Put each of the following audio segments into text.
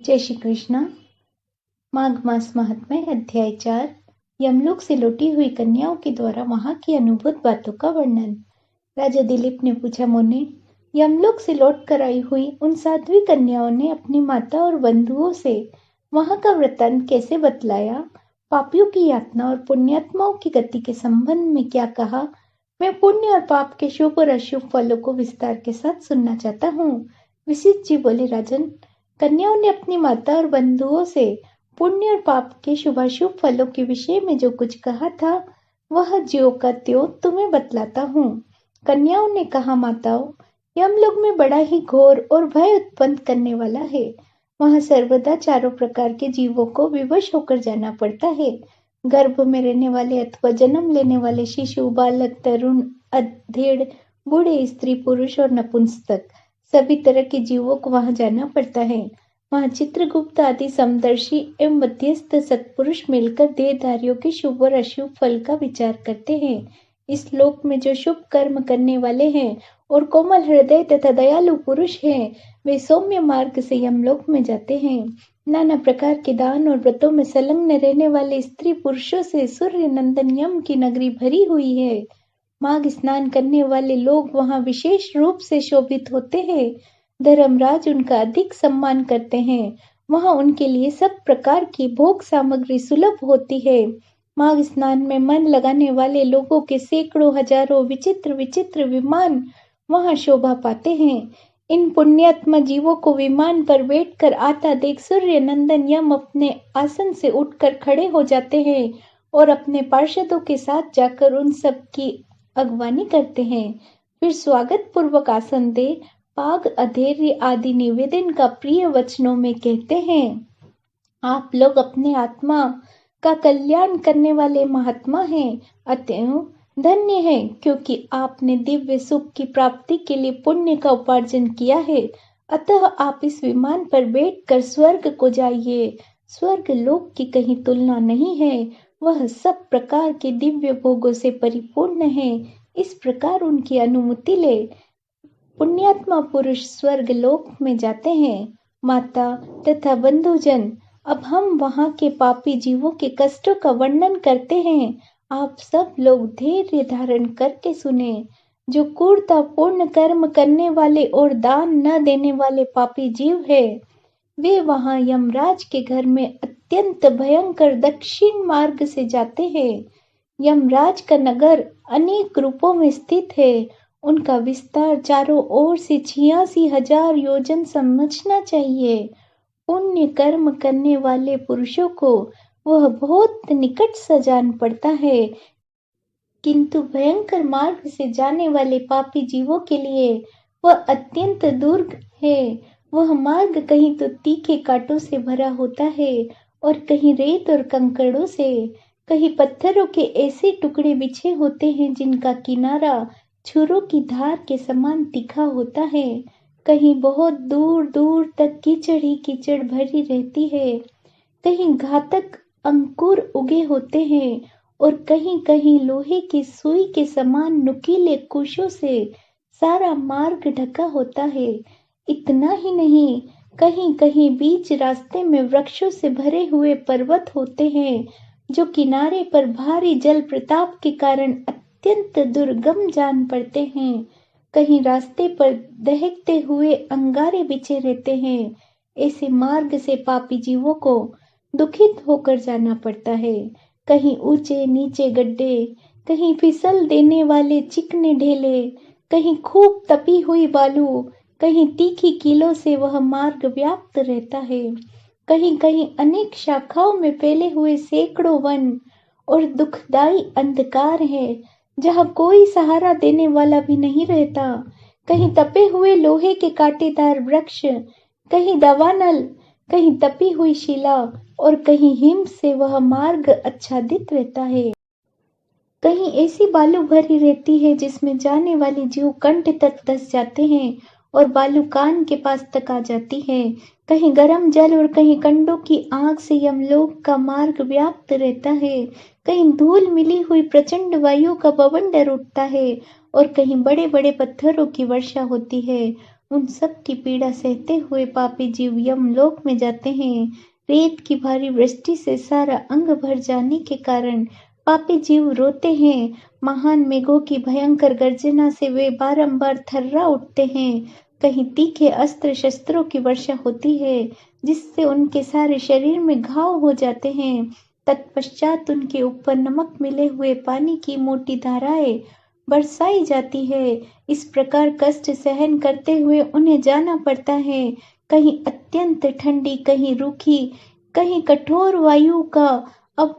जय श्री कृष्ण। माघ मास महात्म्य अध्याय 4। यमलोक से लौटी हुई कन्याओं के द्वारा वहां की अनुभूत बातों का वर्णन। राजा दिलीप ने पूछा, मुनि, यमलोक से लौट कर आई हुई उन साध्वी कन्याओं ने अपनी माता और बंधुओं से वहां का वृत्तांत कैसे बतलाया? पापियों की यातना और पुण्यात्माओं की गति के संबंध में क्या कहा? मैं पुण्य और पाप के शुभ और अशुभ फलों को विस्तार के साथ सुनना चाहता हूँ। वशिष्ठ जी बोले, राजन, कन्याओं ने अपनी माता और बंधुओं से पुण्य और पाप के शुभाशुभ फलों के विषय में जो कुछ कहा था, वह ज्यों का त्यों तुम्हें बतलाता हूँ। कन्याओं ने कहा, माताओं, यमलोक में बड़ा ही घोर और भय उत्पन्न करने वाला है। वहां सर्वदा चारों प्रकार के जीवों को विवश होकर जाना पड़ता है। गर्भ में रहने वाले अथवा जन्म लेने वाले शिशु, बालक, तरुण, अधेड़, बूढ़े, स्त्री, पुरुष और नपुंसक, सभी तरह के जीवों को वहां जाना पड़ता है। वहां चित्रगुप्त आदि समदर्शी एवं मध्यस्थ सत्पुरुष मिलकर देहधारियों के शुभ और अशुभ फल का विचार करते हैं। इस लोक में जो शुभ कर्म करने वाले हैं और कोमल हृदय तथा दयालु पुरुष हैं, वे सौम्य मार्ग से यमलोक में जाते हैं। नाना प्रकार के दान और व्रतों में संलग्न रहने वाले स्त्री पुरुषों से सूर्य नंदन यम की नगरी भरी हुई है। माघ स्नान करने वाले लोग वहां विशेष रूप से शोभित होते हैं। धर्मराज उनका अधिक सम्मान करते हैं। वहां उनके लिए सब प्रकार की भोग सामग्री सुलभ होती है। माघ स्नान में मन लगाने वाले लोगों के सैकड़ों हजारों विचित्र विचित्र विमान वहां शोभा पाते हैं। इन पुण्यात्मा जीवों को विमान पर बैठकर आता देख सूर्य नंदन यम अपने आसन से उठकर खड़े हो जाते हैं और अपने पार्षदों के साथ जाकर उन सब की अगवानी करते हैं। फिर स्वागत पूर्वक आसन दे, पाग, अधैर्य आदि निवेदन का प्रिय वचनों में कहते हैं, आप लोग अपने आत्मा का कल्याण करने वाले महात्मा हैं, अतएव धन्य हैं, क्योंकि आपने दिव्य सुख की प्राप्ति के लिए पुण्य का उपार्जन किया है। अतः आप इस विमान पर बैठकर स्वर्ग को जाइए। स्वर्ग लोक की कहीं तुलना नहीं है। वह सब प्रकार के दिव्य भोगों से परिपूर्ण है। इस प्रकार उनकी अनुमति ले पुण्यात्मा पुरुष स्वर्ग लोक में जाते हैं। माता तथा बंधुजन, अब हम वहां के पापी जीवों के कष्टों का वर्णन करते हैं। आप सब लोग धैर्य धारण करके सुने। जो क्रूरतापूर्ण कर्म करने वाले और दान न देने वाले पापी जीव है, वे वहां यमराज के घर में अत्यंत भयंकर दक्षिण मार्ग से जाते हैं। यमराज का नगर अनेक रूपों में स्थित है। उनका विस्तार चारों ओर से 86,000 योजन समझना चाहिए। पुण्य कर्म करने वाले पुरुषों को वह बहुत निकट सा जान पड़ता है, किंतु भयंकर मार्ग से जाने वाले पापी जीवों के लिए वह अत्यंत दुर्ग है। वह मार्ग कहीं तो तीखे कांटों से भरा होता है और कहीं रेत और कंकड़ों से, कहीं पत्थरों के ऐसे टुकड़े बिछे होते हैं जिनका किनारा छुरों की धार के समान तीखा होता है। कहीं बहुत दूर दूर तक कीचड़ ही कीचड़ भरी रहती है। कहीं घातक अंकुर उगे होते हैं और कहीं कहीं लोहे की सुई के समान नुकीले कुशों से सारा मार्ग ढका होता है। इतना ही नहीं, कहीं कहीं बीच रास्ते में वृक्षों से भरे हुए पर्वत होते हैं, जो किनारे पर भारी जल प्रताप के कारण अत्यंत दुर्गम जान पड़ते हैं। कहीं रास्ते पर दहकते हुए अंगारे बिछे रहते हैं। ऐसे मार्ग से पापी जीवों को दुखित होकर जाना पड़ता है। कहीं ऊंचे नीचे गड्ढे, कहीं फिसल देने वाले चिकने ढेले, कहीं खूब तपी हुई बालू, कहीं तीखी कीलों से वह मार्ग व्याप्त रहता है। कहीं कहीं अनेक शाखाओं में फैले हुए सैकड़ों वन और दुखदाई अंधकार है, जहाँ कोई सहारा देने वाला भी नहीं रहता। कहीं तपे हुए लोहे के कांटेदार वृक्ष, कहीं दावानल, कहीं तपी हुई शिला और कहीं हिम से वह मार्ग आच्छादित रहता है। कहीं ऐसी बालू भरी रहती है जिसमें जाने वाले जीव कंठ तक धंस जाते हैं और बालू कान के पास तक आ जाती है। कहीं गर्म जल और कहीं कंडों की आग से यमलोक का मार्ग व्याप्त रहता है। कहीं धूल मिली हुई प्रचंड वायु का बवंडर उठता है और कहीं बड़े बड़े पत्थरों की वर्षा होती है। उन सब की पीड़ा सहते हुए पापी जीव यमलोक में जाते हैं। रेत की भारी वृष्टि से सारा अंग भर जाने के कारण पापी जीव रोते हैं। महान मेघों की भयंकर गर्जना से वे बारंबार थर्रा उठते हैं। कहीं तीखे अस्त्र शस्त्रों की वर्षा होती है जिससे उनके सारे शरीर में घाव हो जाते हैं। तत्पश्चात उनके ऊपर नमक मिले हुए पानी की मोटी धाराएं बरसाई जाती है। इस प्रकार कष्ट सहन करते हुए उन्हें जाना पड़ता है। कहीं अत्यंत ठंडी, कहीं रूखी, कहीं कठोर वायु का अब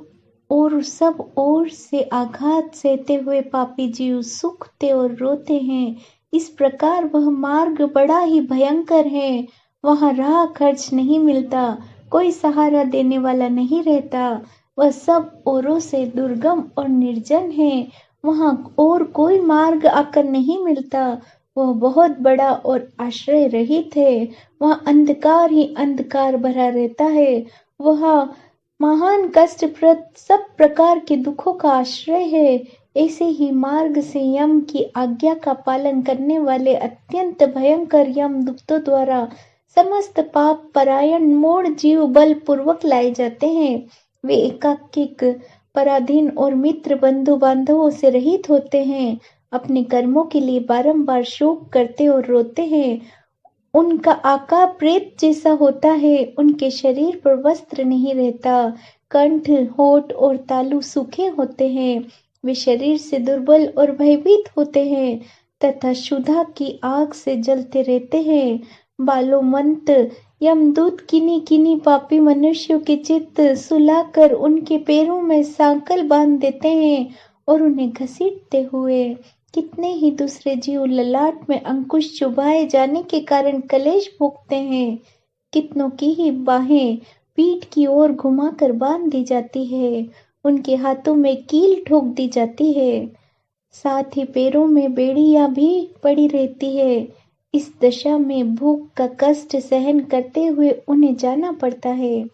और सब ओर से आघात सहते हुए पापी जीव सूखते और रोते हैं। इस प्रकार वह मार्ग बड़ा ही भयंकर है। वहाँ राह खर्च नहीं मिलता, कोई सहारा देने वाला नहीं रहता। वह सब ओरों से दुर्गम और निर्जन है। वहाँ और कोई मार्ग आकर नहीं मिलता। वह बहुत बड़ा और आश्रय रहित है। वहाँ अंधकार ही अंधकार भरा रहता है। वह महान कष्टप्रद सब प्रकार के दुखों का आश्रय है। ऐसे ही मार्ग से यम की आज्ञा का पालन करने वाले अत्यंत भयंकर यमदूतों द्वारा समस्त पाप परायण मूढ़ जीव बलपूर्वक लाए जाते हैं। वे एकाकिक, पराधीन और मित्र बंधु बांधवों से रहित होते हैं। अपने कर्मों के लिए बारंबार शोक करते और रोते हैं। उनका आकार प्रेत जैसा होता है। उनके शरीर पर वस्त्र नहीं रहता। कंठ, होठ और तालू सूखे होते हैं। वे शरीर से दुर्बल और भयभीत होते हैं तथा क्षुधा की आग से जलते रहते हैं। बालोमंत यमदूत किन्हीं किन्हीं पापी मनुष्यों के चित्त सुलाकर उनके पैरों में सांकल बांध देते हैं और उन्हें घसीटते हुए कितने ही दूसरे जीव ललाट में अंकुश चुभाए जाने के कारण कलेश भोगते हैं। कितनों की ही बाहें पीठ की ओर घुमाकर बांध दी जाती है। उनके हाथों में कील ठोक दी जाती है। साथ ही पैरों में बेड़ियां भी पड़ी रहती है। इस दशा में भूख का कष्ट सहन करते हुए उन्हें जाना पड़ता है।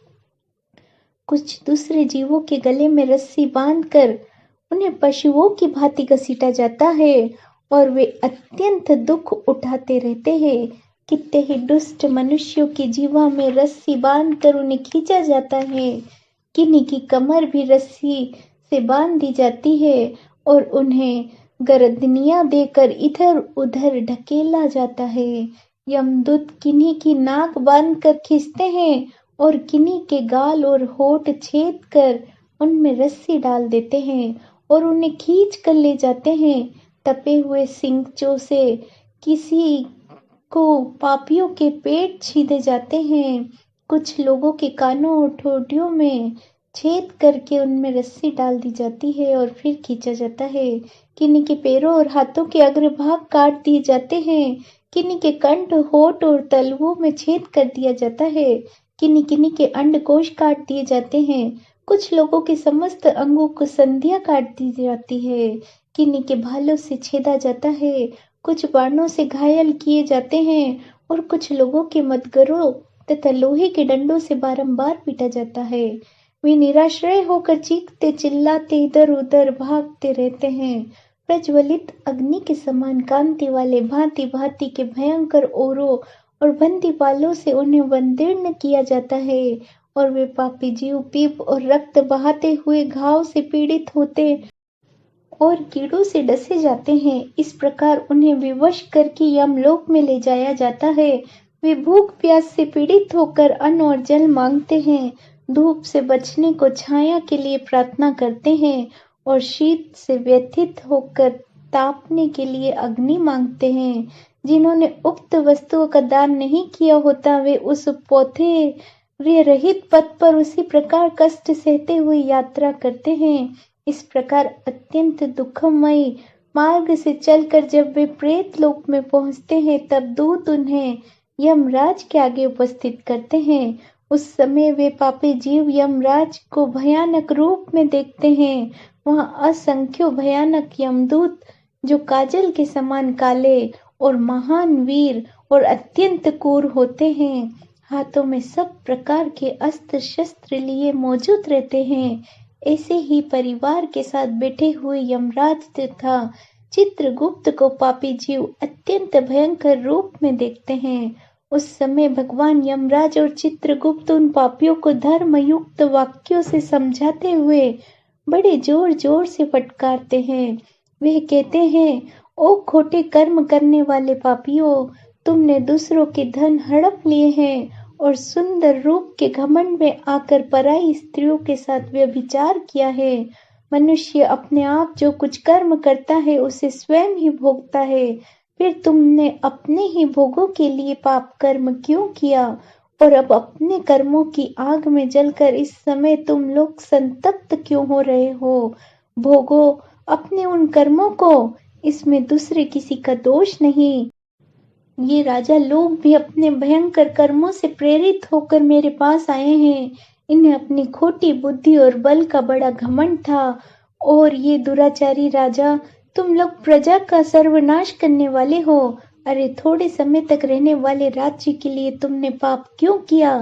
कुछ दूसरे जीवों के गले में रस्सी बांधकर उन्हें पशुओं की भांति घसीटा जाता है और वे अत्यंत दुख उठाते रहते हैं। कितने ही दुष्ट मनुष्यों की जीवा में रस्सी बांधकर उन्हें खींचा जाता है। किन्हीं की कमर भी रस्सी से बांध दी जाती है और उन्हें गर्दनियां देकर इधर उधर ढकेला जाता है। यमदूत किन्हीं की नाक बांधकर खींचते हैं और किन्हीं के गाल और होठ छेद कर उनमें रस्सी डाल देते हैं और उन्हें खींच कर ले जाते हैं। तपे हुए सिंगचों से किसी को पापियों के पेट छीदे जाते हैं। कुछ लोगों के कानों और ठोडियों में छेद करके उनमें रस्सी डाल दी जाती है और फिर खींचा जाता है। किन्हीं के पैरों और हाथों के अग्रभाग काट दिए जाते हैं। किन्हीं के कंठ, होठ और तलवों में छेद कर दिया जाता है। किन्हीं किन्हीं के अंडकोश काट दिए जाते हैं। कुछ लोगों के समस्त अंगों को संधियां काट दी जाती है। किन्हीं के भालों से छेदा जाता है। कुछ बाणों से घायल किए जाते हैं और कुछ लोगों के मदगरों तथा लोहे के डंडों से बारंबार पीटा जाता है। वे निराश्रय होकर चीखते चिल्लाते इधर उधर भागते रहते हैं। प्रज्वलित अग्नि के समान कांति वाले भांति भांति के भयंकर ओरों और बंदी बालों से उन्हें वंदीर्ण किया जाता है और वे पापी जीव पीप और रक्त बहाते हुए घाव से पीड़ित होते और कीड़ों से डसे जाते हैं। इस प्रकार उन्हें विवश करके यमलोक में ले जाया जाता है। वे भूख प्यास से पीड़ित होकर अन्न और जल मांगते हैं। धूप से बचने को छाया के लिए प्रार्थना करते हैं और शीत से व्यथित होकर तापने के लिए अग्नि मांगते हैं। जिन्होंने उक्त वस्तुओं का दान नहीं किया होता वे उस पौधे रहित पथ पर उसी प्रकार कष्ट सहते हुए यात्रा करते हैं। इस प्रकार अत्यंत दुखमय मार्ग से चलकर जब वे प्रेत लोक में पहुंचते हैं तब दूत उन्हें यमराज के आगे उपस्थित करते हैं। उस समय वे पापी जीव यमराज को भयानक रूप में देखते हैं। वहाँ असंख्य भयानक यमदूत जो काजल के समान काले और महान वीर और अत्यंत क्रूर होते हैं, हाथों में सब प्रकार के अस्त्र शस्त्र लिए मौजूद रहते हैं। ऐसे ही परिवार के साथ बैठे हुए यमराज तथा चित्रगुप्त को पापी जीव अत्यंत भयंकर रूप में देखते हैं। उस समय भगवान यमराज और चित्रगुप्त उन पापियों को धर्मयुक्त वाक्यों से समझाते हुए बड़े जोर जोर से फटकारते हैं। वे कहते हैं, ओ खोटे कर्म करने वाले पापियों, तुमने दूसरों के धन हड़प लिए हैं और सुंदर रूप के घमंड में आकर पराई स्त्रियों के साथ व्यभिचार किया है। मनुष्य अपने आप जो कुछ कर्म करता है उसे स्वयं ही भोगता है। फिर तुमने अपने ही भोगों के लिए पाप कर्म क्यों किया और अब अपने कर्मों की आग में जलकर इस समय तुम लोग संतप्त क्यों हो रहे हो? भोगो अपने उन कर्मों को, इसमें दूसरे किसी का दोष नहीं। ये राजा लोग भी अपने भयंकर कर्मों से प्रेरित होकर मेरे पास आए हैं। इन्हें अपनी खोटी बुद्धि और बल का बड़ा घमंड था। और ये दुराचारी राजा, तुम लोग प्रजा का सर्वनाश करने वाले हो। अरे थोड़े समय तक रहने वाले राज्य के लिए तुमने पाप क्यों किया?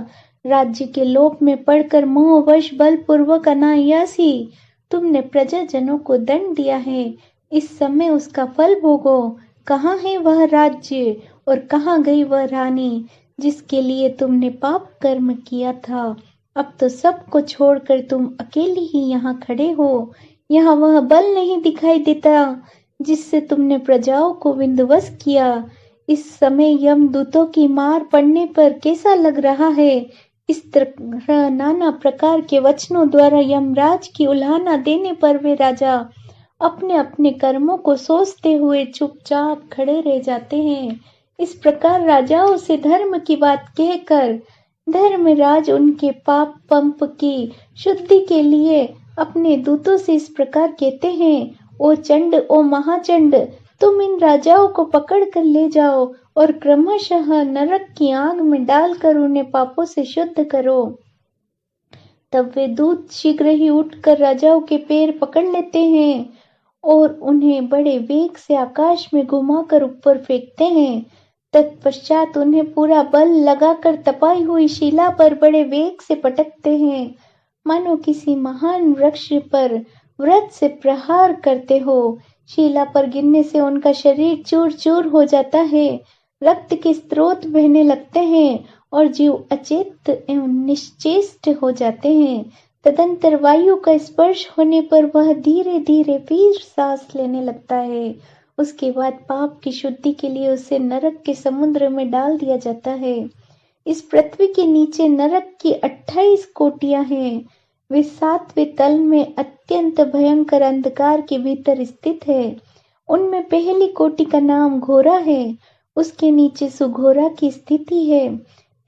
राज्य के लोभ में पड़कर मोहवश बलपूर्वक अनायासी तुमने प्रजाजनों को दंड दिया है। इस समय उसका फल भोगो। कहाँ है वह राज्य और कहाँ गई वह रानी जिसके लिए तुमने पाप कर्म किया था? अब तो सबको छोड़कर तुम अकेली ही यहाँ खड़े हो। यहाँ वह बल नहीं दिखाई देता जिससे तुमने प्रजाओं को विंध्वस्त किया। इस समय यमदूतों की मार पड़ने पर कैसा लग रहा है? इस तरह नाना प्रकार के वचनों द्वारा यमराज की उल्हाना देने पर वे राजा अपने अपने कर्मों को सोचते हुए चुपचाप खड़े रह जाते हैं। इस प्रकार राजाओं से धर्म की बात कहकर धर्मराज उनके पाप पंप की शुद्धि के लिए अपने दूतों से इस प्रकार कहते हैं, ओ चंड, ओ महाचंड, तुम इन राजाओं को पकड़ कर ले जाओ और क्रमशः नरक की आग में डालकर उन्हें पापों से शुद्ध करो। तब वे दूत शीघ्र ही उठकर राजाओं के पैर पकड़ लेते हैं और उन्हें बड़े वेग से आकाश में घुमाकर ऊपर फेंकते हैं। तत्पश्चात उन्हें पूरा बल लगाकर तपाई हुई शिला पर बड़े वेग से पटकते हैं, मानो किसी महान वृक्ष पर वृत्त से प्रहार करते हो। शिला पर गिरने से उनका शरीर चूर चूर हो जाता है, रक्त के स्रोत बहने लगते हैं और जीव अचेत एवं निश्चेष्ट हो जाते हैं। तदंतर वायु का स्पर्श होने पर वह धीरे धीरे फिर सांस लेने लगता है। उसके बाद पाप की शुद्धि के लिए उसे नरक के समुद्र में डाल दिया जाता है। इस पृथ्वी के नीचे नरक की 28 कोटियां हैं। वे 7वें तल में अत्यंत भयंकर अंधकार के भीतर स्थित है। उनमें पहली कोटि का नाम घोरा है, उसके नीचे सुघोरा की स्थिति है,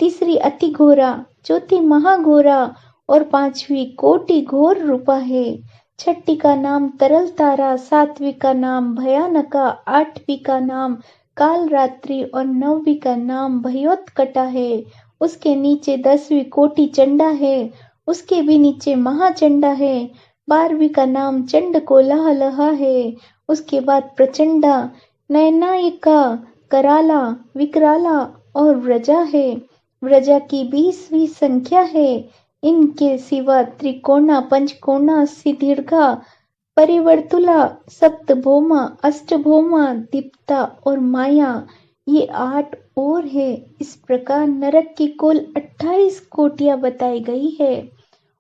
तीसरी अति घोरा, चौथी महाघोरा और 5वीं कोटि घोर रूपा है। छठी का नाम तरल तारा, 7वीं का नाम भयानका, 8वीं का नाम काल रात्रि और 9वीं का नाम भयोत्कटा है। उसके नीचे 10वीं कोटि चंडा है, उसके भी नीचे महाचंडा है। 12वीं का नाम चंड कोलाहलहा है, उसके बाद प्रचंडा, नयनायिका, कराला, विकराला और व्रजा है। व्रजा की 20वीं संख्या है। इनके सिवा त्रिकोणा, पंचकोणा, सिदीर्घा, परिवर्तुला, सप्तभौमा, अष्टभौमा, दीप्ता और माया, ये 8 और है। इस प्रकार नरक की कुल 28 कोटियां बताई गई है।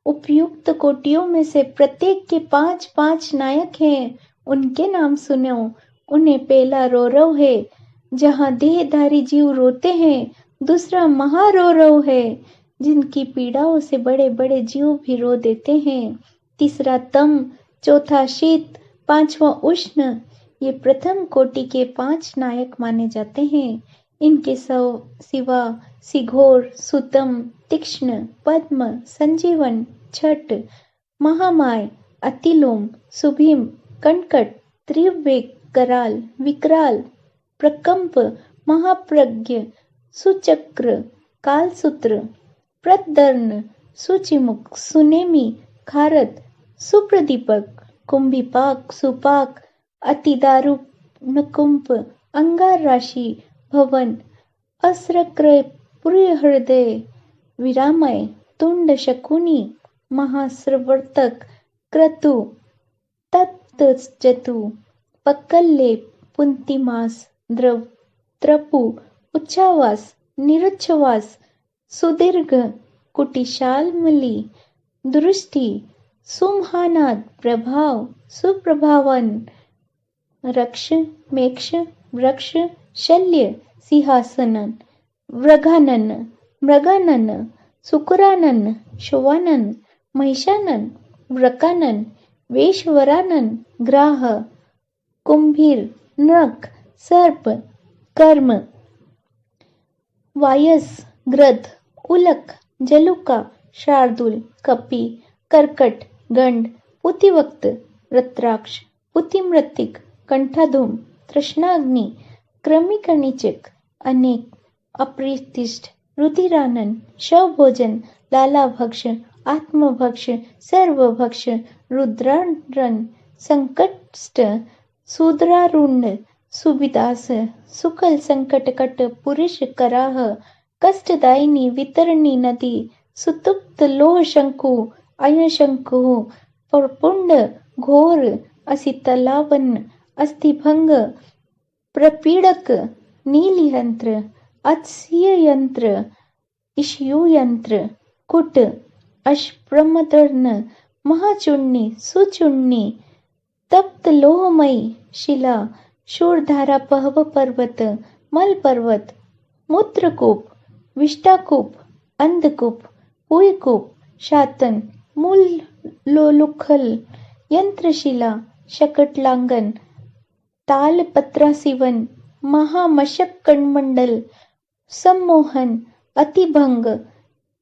उपयुक्त कोटियों में से प्रत्येक के 5-5 नायक हैं। उनके नाम सुनो। उन्हें पहला रौरव है, जहाँ देहधारी जीव रोते हैं। दूसरा महारौरव है, जिनकी पीड़ाओं से बड़े बड़े जीव भी रो देते हैं। तीसरा तम, चौथा शीत, 5वां उष्ण। ये प्रथम कोटि के 5 नायक माने जाते हैं। इनके सिवा सिघोर, सुतम, तीक्ष्ण, पद्म, संजीवन, छठ, महामाय, अतिलोम, सुभीम, कंकट, त्रिवेक, कराल, विकराल, प्रकंप, महाप्रज्ञ, सुचक्र, कालसूत्र, प्रदर्न, सुचिमुख, सुनेमी, खारद, सुप्रदीपक, कुंभिपाक, सुपाक, अतिदारु, नकुंप, अंगार राशि, भवन, अस्रक्रय, प्रियहृदय, विरामय, तुंड, शकुनी, महाश्रवर्तक, क्रतु, तत्जतु, पक्कल्लेप, पुंतिमास, द्रव, त्रपु, उच्छ्वास, निरुच्छ्वास, सुदीर्घ, कुटिशालमली, दृष्टि, सुमहानाद, प्रभाव, सुप्रभावन, रक्ष, मेक्ष, वृक्ष, शल्य, सिंहासनन, व्रघानन, मृगानन, सुकुरानन, शोवानन, महिषानन, व्रकानन, वेश्वरानन, ग्राह, कुंभीर, नृक, सर्प, कर्म, वायस, ग्रद, उलक, जलुका, शार्दूल, कपि, कर्कट, गंड, पुतिवक्त, रत्राक्ष, पुतिमृत्तिक, कंठाधूम, तृष्णाग्नि, क्रमिकनिचक, अनेक, अप्रीतिष्ठ, रुधिरानन, शवभोजन, लालाभक्ष, आत्मभक्ष, सर्वभक्ष, रुद्रारण, संकटस्थ, शूद्रारुण्ड, सुविदास, सुकल, संकटकट, पुरुष, कराह, कष्टदायिनी, वितरणी नदी, सुतुप्त, लोह शंकु, अयशंकु, प्रपुंड, घोर, असितलावन, अस्थिभंग, प्रपीड़क, नीलयंत्र, अत्स्ययंत्र, इष्युयंत्र, कुट, अश्प्रमदर्न, महाचूर्णी, सुचूर्णी, तप्त लोहमयी, शिला, शूरधारा, पहव पर्वत, मल पर्वत, मूत्रकूप, विष्टाकूप, अंधकूप, पुयकूप, शातन, मूल लोलुखल, यंत्रशिला, शकटलांगन, तालपत्रासिवन, महामशक कंडमंडल, सम्मोहन, अतिभंग,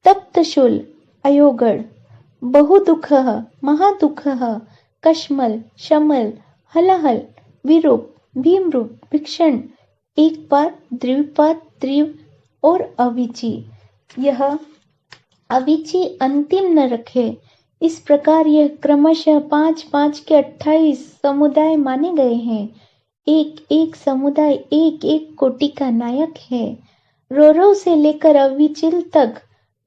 तप्तशूल, अयोगढ़, बहुदुःखः, महादुःखः, कश्मल, शमल, हलाहल, विरूप, भीमरूप, भीषण, एकपात, द्विपात, त्रिव और अविची। यह अविची अंतिम नरक है। इस प्रकार यह क्रमशः 5-5 के 28 समुदाय माने गए हैं। एक एक समुदाय एक एक कोटि का नायक है। रोरो से लेकर अविचिल तक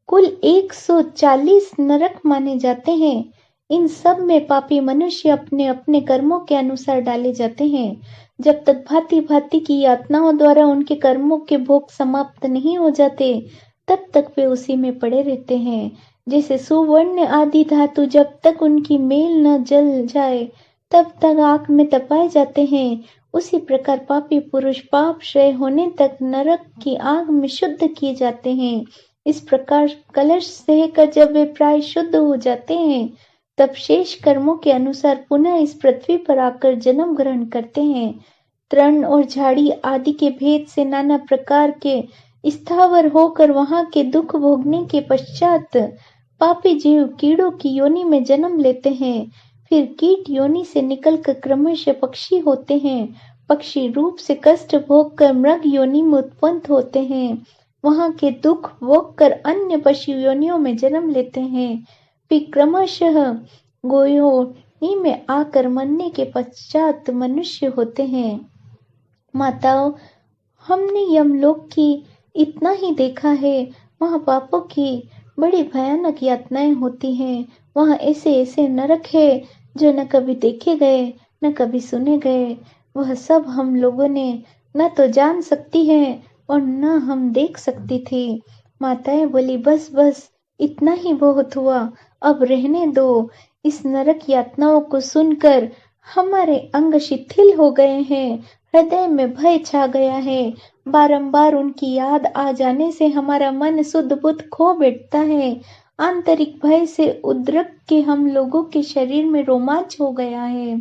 कुल 140 नरक माने जाते हैं। इन सब में पापी मनुष्य अपने अपने कर्मों के अनुसार डाले जाते हैं। जब तक भांति भांति की यातनाओं द्वारा उनके कर्मों के भोग समाप्त नहीं हो जाते, तब तक वे उसी में पड़े रहते हैं। जैसे सुवर्ण आदि धातु जब तक उनकी मेल न जल जाए तब तक आग में तपाए जाते हैं, उसी प्रकार पापी पुरुष पाप क्षय होने तक नरक की आग में शुद्ध किए जाते हैं। इस प्रकार कलश सहकर जब वे प्राय शुद्ध हो जाते हैं, तब शेष कर्मों के अनुसार पुनः इस पृथ्वी पर आकर जन्म ग्रहण करते हैं। तृण और झाड़ी आदि के भेद से नाना प्रकार के स्थावर होकर वहां के दुख भोगने के पश्चात पापी जीव कीड़ों की योनि में जन्म लेते हैं। फिर कीट योनि से निकलकर क्रमशः पक्षी होते हैं। पक्षी रूप से कष्ट भोग कर मृग योनि में उत्पन्न होते हैं। वहां के दुख भोग कर अन्य पशु योनियों में जन्म लेते हैं। फिर क्रमशः गोयोनि में आकर मरने के पश्चात मनुष्य होते हैं। माताओं, हमने यमलोक की इतना ही देखा है। वहाँ पापों की बड़ी भयानक यातनाएं होती हैं। वहाँ ऐसे ऐसे नरक है जो न कभी देखे गए न कभी सुने गए। वह सब हम लोगों ने न तो जान सकती हैं और न हम देख सकती थी। माताएं बोली, बस बस इतना ही बहुत हुआ, अब रहने दो। इस नरक यातनाओं को सुनकर हमारे अंग शिथिल हो गए हैं, हृदय में भय छा गया है। बारंबार उनकी याद आ जाने से हमारा मन शुद्ध बुद्ध खो बैठता है। आंतरिक भय से उद्रक के हम लोगों के शरीर में रोमांच हो गया है।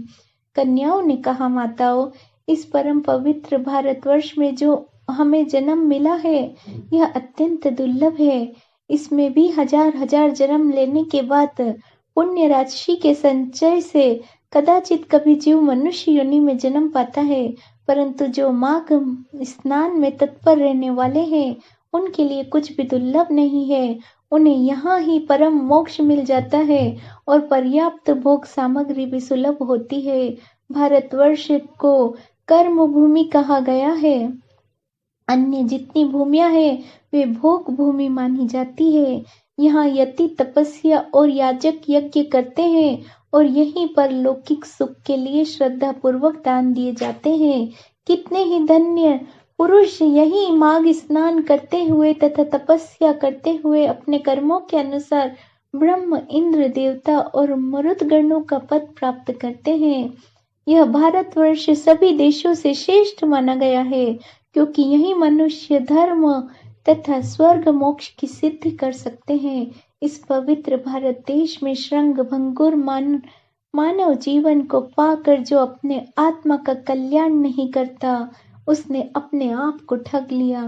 कन्याओं ने कहा, माताओं, इस परम पवित्र भारतवर्ष में जो हमें जन्म मिला है यह अत्यंत दुर्लभ है। इसमें भी हजार हजार जन्म लेने के बाद पुण्य राशि के संचय से कदाचित कभी जीव मनुष्य योनि में जन्म पाता है। परंतु जो माघ स्नान में तत्पर रहने वाले हैं उनके लिए कुछ भी दुर्लभ नहीं है। उन्हें यहाँ ही परम मोक्ष मिल जाता है और पर्याप्त भोग सामग्री भी सुलभ होती है। भारतवर्ष को कर्म भूमि कहा गया है। अन्य जितनी भूमियां हैं वे भोग भूमि मानी जाती है। यहाँ यति तपस्या और याजक यज्ञ करते हैं और यहीं पर लौकिक सुख के लिए श्रद्धा पूर्वक दान दिए जाते हैं। कितने ही धन्य पुरुष यही माघ स्नान करते हुए तथा तपस्या करते हुए अपने कर्मों के अनुसार ब्रह्म, इंद्र, देवता और मरुदगणों का पद प्राप्त करते हैं। यह भारतवर्ष सभी देशों से श्रेष्ठ माना गया है, क्योंकि यही मनुष्य धर्म तथा स्वर्ग मोक्ष की सिद्धि कर सकते हैं। इस पवित्र भारत देश में श्रृंग भंगुर मानव जीवन को पाकर जो अपने आत्मा का कल्याण नहीं करता, उसने अपने आप को ठग लिया।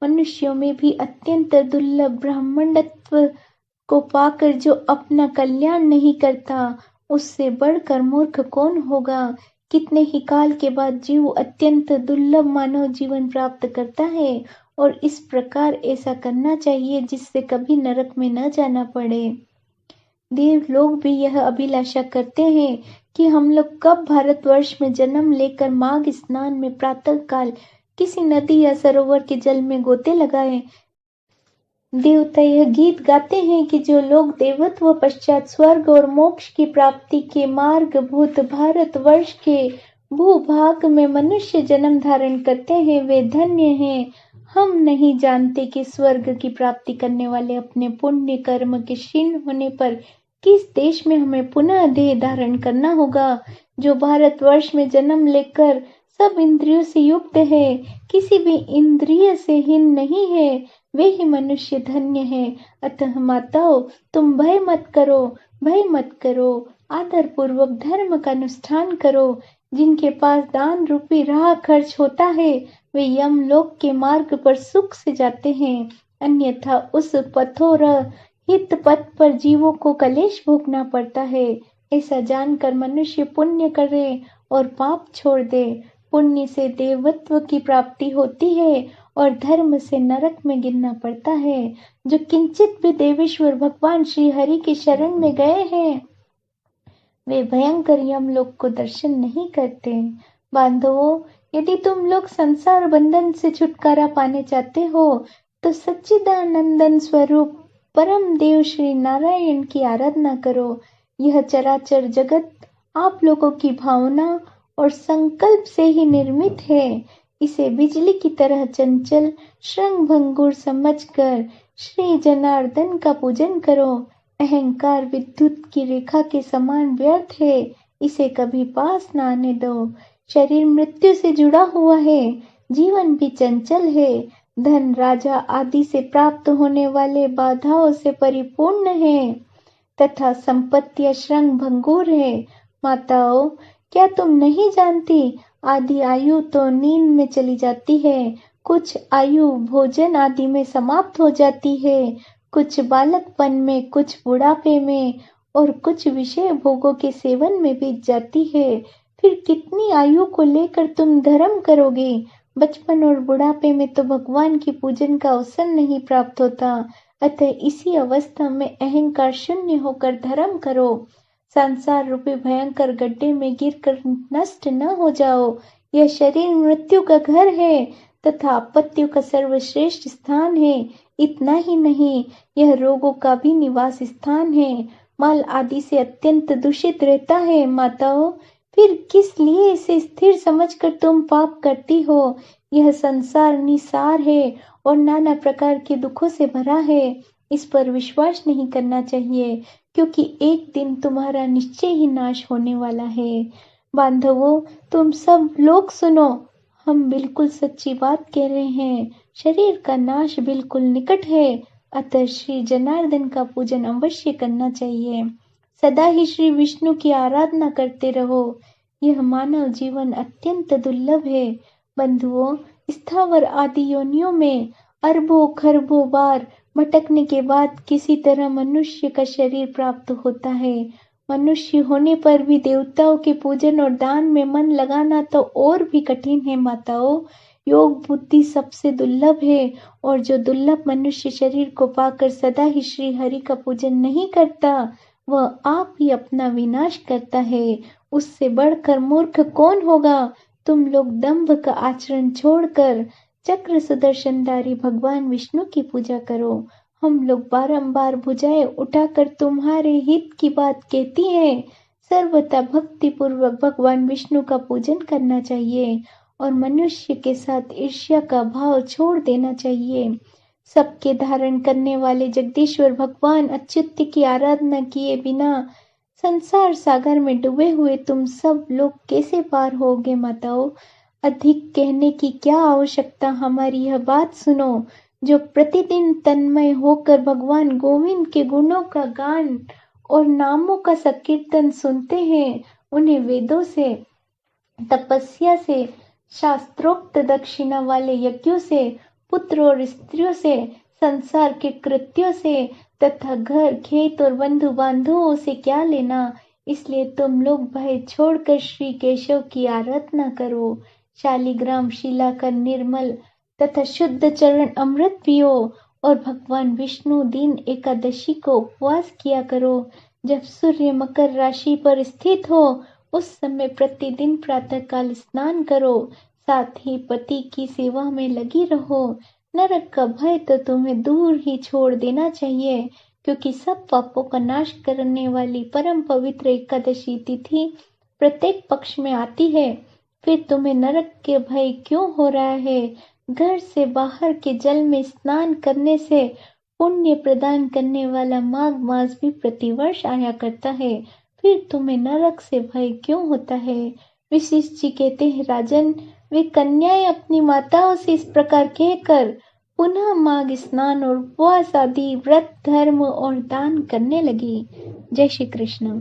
मनुष्यों में भी अत्यंत दुर्लभ ब्राह्मणत्व को पाकर जो अपना कल्याण नहीं करता, उससे बढ़कर मूर्ख कौन होगा। कितने ही काल के बाद जीव अत्यंत दुर्लभ मानव जीवन प्राप्त करता है, और इस प्रकार ऐसा करना चाहिए जिससे कभी नरक में न जाना पड़े। देव लोग भी यह अभिलाषा करते हैं कि हम लोग कब भारतवर्ष में जन्म लेकर माघ स्नान में प्रातः काल किसी नदी या सरोवर के जल में गोते लगाएं। देवता यह गीत गाते हैं कि जो लोग देवत्व पश्चात स्वर्ग और मोक्ष की प्राप्ति के मार्ग भूत भारतवर्ष के भूभाग में मनुष्य जन्म धारण करते हैं, वे धन्य हैं। हम नहीं जानते कि स्वर्ग की प्राप्ति करने वाले अपने पुण्य कर्म के क्षीण होने पर किस देश में हमें पुनः देह धारण करना होगा। जो भारतवर्ष में जन्म लेकर सब इंद्रियों से युक्त है, किसी भी इंद्रिय से हीन नहीं है, वे ही मनुष्य धन्य हैं। अतः माताओं, तुम भय मत करो, आदर पूर्वक धर्म का अनुष्ठान करो। जिनके पास दान रूपी राह खर्च होता है, वे यमलोक के मार्ग पर सुख से जाते हैं, अन्यथा उस पथोर हित पथ पर जीवों को कलेश भोगना पड़ता है। ऐसा जानकर मनुष्य पुण्य करे और पाप छोड़ दे। पुण्य से देवत्व की प्राप्ति होती है और धर्म से नरक में गिरना पड़ता है। जो किंचित भी देवेश्वर भगवान श्री हरि की शरण में गए हैं, वे भयंकर यमलोक को दर्शन नहीं करते। बांधवों, यदि तुम लोग संसार बंधन से छुटकारा पाने चाहते हो, तो सच्चिदानंदन स्वरूप परम देव श्री नारायण की आराधना करो। यह चराचर जगत आप लोगों की भावना और संकल्प से ही निर्मित है। इसे बिजली की तरह चंचल श्रृंग भंगुर समझकर श्री जनार्दन का पूजन करो। अहंकार विद्युत की रेखा के समान व्यर्थ है, इसे कभी पास न आने दो। शरीर मृत्यु से जुड़ा हुआ है, जीवन भी चंचल है। धन, राजा आदि से प्राप्त होने वाले बाधाओं से परिपूर्ण है तथा संपत्तियां श्रृंग भंगुर है। माताओं, क्या तुम नहीं जानती, आधी आयु तो नींद में चली जाती है, कुछ आयु भोजन आदि में समाप्त हो जाती है, कुछ बालकपन में, कुछ बुढ़ापे में और कुछ विषय भोगों के सेवन में बीत जाती है। फिर कितनी आयु को लेकर तुम धर्म करोगे। बचपन और बुढ़ापे में तो भगवान की पूजन का अवसर नहीं प्राप्त होता, अतः इसी अवस्था में अहंकार शून्य होकर धर्म करो। संसार रूपी भयंकर गड्ढे में गिरकर नष्ट न हो जाओ। यह शरीर मृत्यु का घर है तथा आपत्तियों का सर्वश्रेष्ठ स्थान है। इतना ही नहीं, यह रोगों का भी निवास स्थान है। मल आदि से अत्यंत दूषित रहता है। माताओं, फिर किस लिए इसे स्थिर समझकर तुम पाप करती हो। यह संसार निसार है और नाना प्रकार के दुखों से भरा है। इस पर विश्वास नहीं करना चाहिए, क्योंकि एक दिन तुम्हारा निश्चय ही नाश होने वाला है। बांधवों, तुम सब लोग सुनो, हम बिल्कुल सच्ची बात कह रहे हैं। शरीर का नाश बिल्कुल निकट है, अतः श्री जनार्दन का पूजन अवश्य करना चाहिए। सदा ही श्री विष्णु की आराधना करते रहो। यह मानव जीवन अत्यंत दुर्लभ है। बंधुओं, स्थावर आदि योनियों में अरबों खरबों बार भटकने के बाद किसी तरह मनुष्य का शरीर प्राप्त होता है। मनुष्य होने पर भी देवताओं के पूजन और दान में मन लगाना तो और भी कठिन है। माताओं, योग बुद्धि सबसे दुर्लभ है, और जो दुर्लभ मनुष्य शरीर को पाकर सदा ही श्री हरि का पूजन नहीं करता, वह आप ही अपना विनाश करता है। उससे बढ़कर मूर्ख कौन होगा। तुम लोग दंभ का आचरण छोड़कर चक्र सुदर्शनधारी भगवान विष्णु की पूजा करो। हम लोग बारंबार भुजाएं उठाकर तुम्हारे हित की बात कहती हैं। सर्वथा भक्ति पूर्वक भगवान विष्णु का पूजन करना चाहिए और मनुष्य के साथ ईर्ष्या का भाव छोड़ देना चाहिए। सबके धारण करने वाले जगदीश्वर भगवान अच्युत की आराधना किए बिना संसार सागर में डूबे हुए तुम सब लोग कैसे पार होगे माताओं? अधिक कहने की क्या आवश्यकता, हमारी यह बात सुनो। जो प्रतिदिन तन्मय होकर भगवान गोविंद के गुणों का गान और नामों का संकीर्तन सुनते हैं, उन्हें वेदों से, तपस्या से, शास्त्रोक्त दक्षिणा वाले यज्ञों से, पुत्र और स्त्रियों से, संसार के कृत्यों से तथा घर खेत और बंधु बांधवों से क्या लेना। इसलिए तुम लोग भय छोड़कर श्री केशव की आराधना करो। शालिग्राम शिला का निर्मल तथा शुद्ध चरण अमृत पियो और भगवान विष्णु दिन एकादशी को उपवास किया करो। जब सूर्य मकर राशि पर स्थित हो उस समय प्रतिदिन प्रातःकाल स्नान करो। साथ ही पति की सेवा में लगी रहो। नरक का भय तो तुम्हें दूर ही छोड़ देना चाहिए, क्योंकि सब पापों का नाश करने वाली परम पवित्र एकादशी तिथि प्रत्येक पक्ष में आती है। फिर तुम्हें नरक के भय क्यों हो रहा है? घर से बाहर के जल में स्नान करने से पुण्य प्रदान करने वाला माघ मास भी प्रतिवर्ष आया करता है। फिर तुम्हें नरक से भय क्यों होता है? वशिष्ठ जी कहते हैं, राजन, वे कन्याएं अपनी माताओं से इस प्रकार कहकर पुनः माघ स्नान और उपवास आदि व्रत धर्म और दान करने लगी। जय श्री कृष्ण।